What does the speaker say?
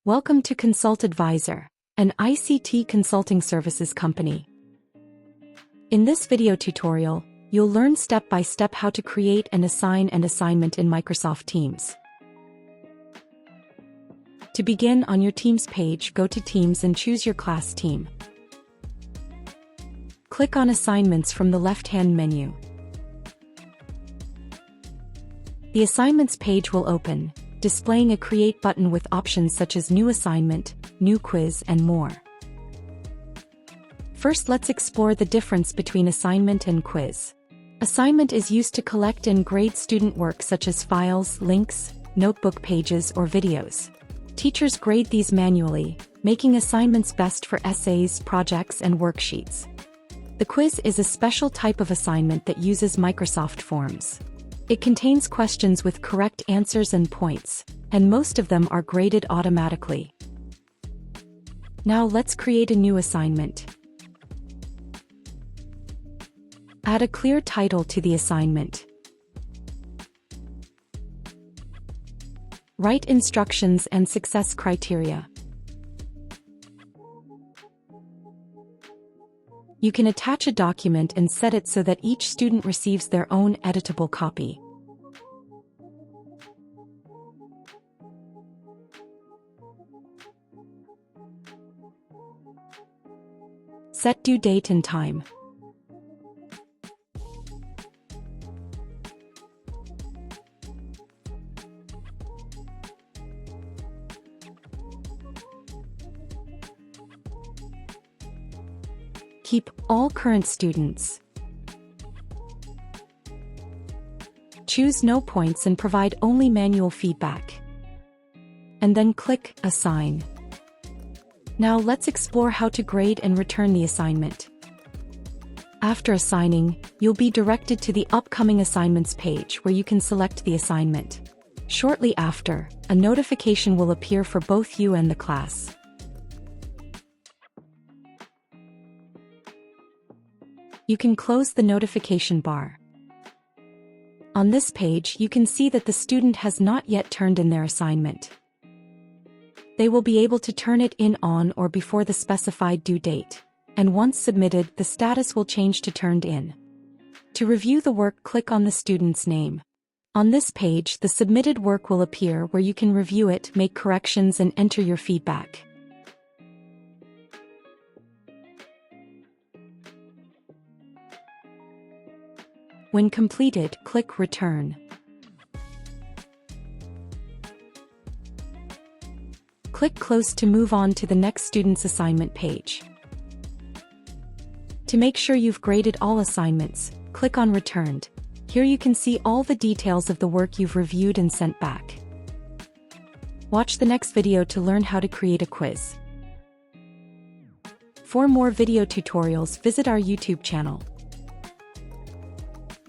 Welcome to Consult Advisor, an ICT consulting services company. In this video tutorial, you'll learn step-by-step how to create and assign an assignment in Microsoft Teams. To begin, on your Teams page, go to Teams and choose your class team. Click on Assignments from the left-hand menu. The Assignments page will open, displaying a Create button with options such as New Assignment, New Quiz, and more. First, let's explore the difference between assignment and quiz. Assignment is used to collect and grade student work such as files, links, notebook pages, or videos. Teachers grade these manually, making assignments best for essays, projects, and worksheets. The quiz is a special type of assignment that uses Microsoft Forms. It contains questions with correct answers and points, and most of them are graded automatically. Now let's create a new assignment. Add a clear title to the assignment. Write instructions and success criteria. You can attach a document and set it so that each student receives their own editable copy. Set due date and time. Keep all current students. Choose no points and provide only manual feedback. And then click Assign. Now let's explore how to grade and return the assignment. After assigning, you'll be directed to the Upcoming Assignments page where you can select the assignment. Shortly after, a notification will appear for both you and the class. You can close the notification bar. On this page, you can see that the student has not yet turned in their assignment. They will be able to turn it in on or before the specified due date, and once submitted, the status will change to Turned In. To review the work, click on the student's name. On this page, the submitted work will appear where you can review it, make corrections, and enter your feedback. When completed, click Return. Click Close to move on to the next student's assignment page. To make sure you've graded all assignments, click on Returned. Here you can see all the details of the work you've reviewed and sent back. Watch the next video to learn how to create a quiz. For more video tutorials, visit our YouTube channel.